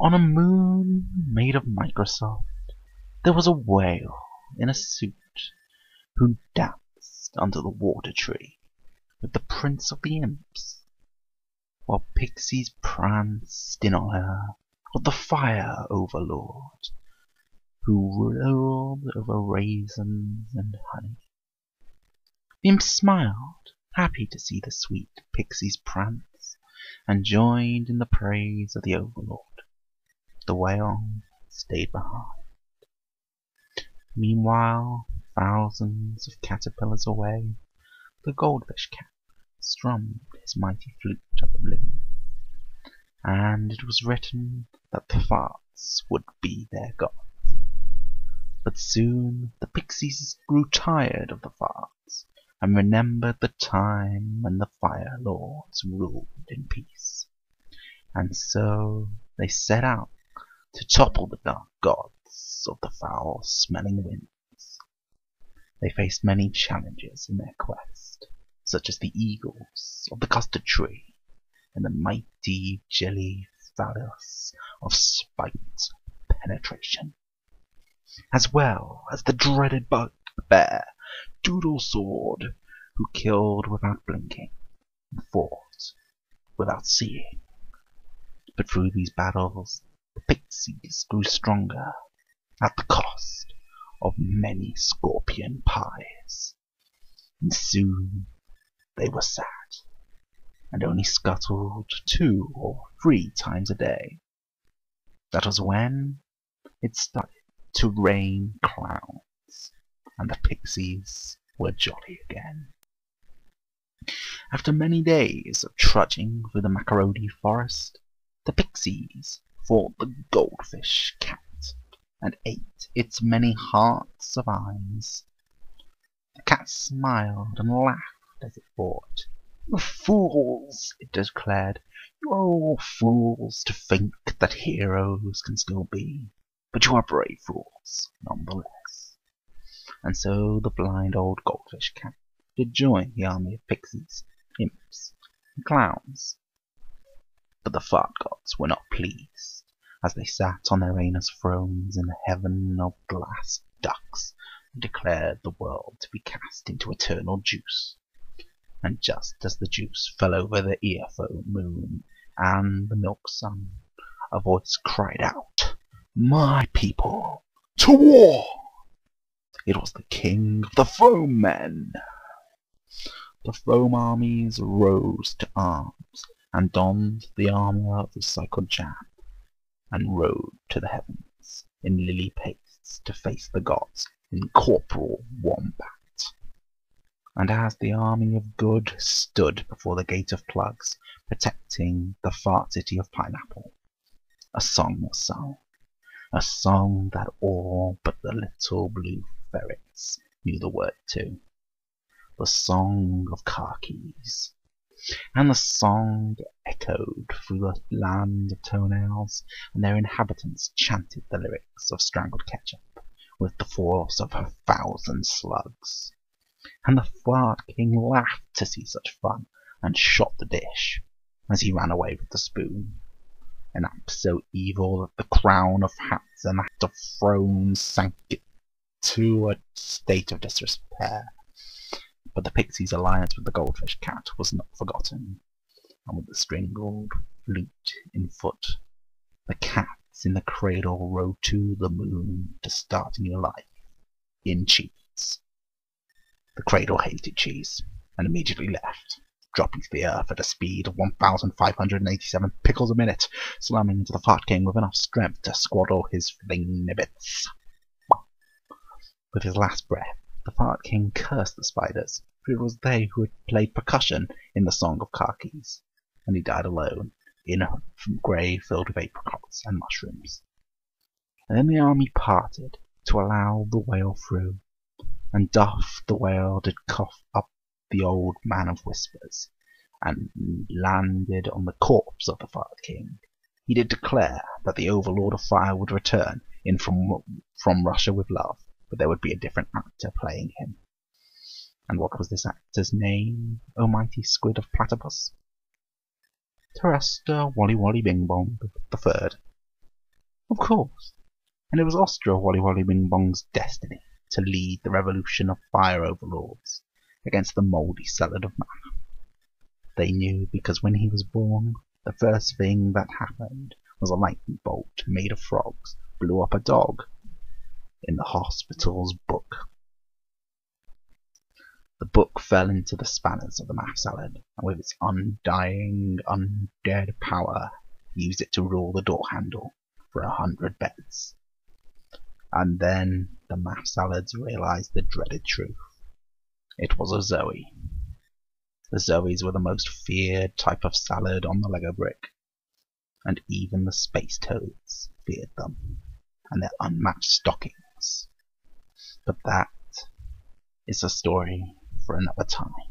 On a moon made of Microsoft, there was a whale in a suit who danced under the water tree with the prince of the imps, while pixies pranced in honor of the fire overlord who ruled over raisins and honey. The imps smiled, happy to see the sweet pixies prance, and joined in the praise of the overlord. The whale stayed behind. Meanwhile, thousands of caterpillars away, the goldfish cat strummed his mighty flute of oblivion, and it was written that the farts would be their gods. But soon the pixies grew tired of the farts, and remembered the time when the Fire Lords ruled in peace. And so they set out to topple the dark gods of the foul-smelling winds. They faced many challenges in their quest, such as the eagles of the custard tree and the mighty jelly phallus of spite penetration, as well as the dreaded bugbear Doodle Sword, who killed without blinking and fought without seeing. But through these battles, the pixies grew stronger at the cost of many scorpion pies, and soon they were sad, and only scuttled 2 or 3 times a day. That was when it started to rain clowns, and the pixies were jolly again. After many days of trudging through the Macaroni forest, the pixies fought the goldfish cat and ate its many hearts of eyes. The cat smiled and laughed as it fought. "You fools!" it declared. "You are all fools to think that heroes can still be, but you are brave fools nonetheless." And so the blind old goldfish cat did join the army of pixies, imps, and clowns. But the fart gods were not pleased, as they sat on their anus thrones in the heaven of glass ducks, and declared the world to be cast into eternal juice. And just as the juice fell over the earphone moon and the milk sun, a voice cried out, "My people, to war!" It was the king of the foam men. The foam armies rose to arms, and donned the armour of recycled jam, and rode to the heavens in lily pastes to face the gods in corporal wombat. And as the army of good stood before the gate of plugs, protecting the fart city of Pineapple, a song was sung, a song that all but the little blue ferrets knew the word to, the song of khakis. And the song echoed through the land of toenails, and their inhabitants chanted the lyrics of Strangled Ketchup with the force of 1,000 slugs. And the Fart King laughed to see such fun, and shot the dish as he ran away with the spoon. An act so evil that the crown of hats and that of thrones sank to a state of disrepair. But the pixies' alliance with the goldfish cat was not forgotten, and with the strangled flute in foot, the cats in the cradle rode to the moon to start new life in cheese. The cradle hated cheese, and immediately left, dropping to the earth at a speed of 1,587 pickles a minute, slamming into the Fart King with enough strength to squaddle his fling nibbits. With his last breath, the Fart King cursed the spiders, for it was they who had played percussion in the Song of Khakis, and he died alone in a grave filled with apricots and mushrooms. And then the army parted to allow the whale through, and Duff the whale did cough up the old man of whispers, and landed on the corpse of the Fart King. He did declare that the Overlord of Fire would return in from Russia with love, but there would be a different actor playing him. And what was this actor's name, O mighty squid of platypus? Terrester Wally Wally Bing Bong the third. Of course. And it was Ostra Wally Wally Bing Bong's destiny to lead the revolution of fire overlords against the mouldy salad of math. They knew because when he was born, the first thing that happened was a lightning bolt made of frogs blew up a dog in the hospital's book. The book fell into the spanners of the math salad, and with its undying, undead power, used it to rule the door handle for 100 beds. And then the math salads realized the dreaded truth. It was a Zoe. The Zoes were the most feared type of salad on the Lego brick, and even the space toads feared them and their unmatched stockings. But that is a story for another time.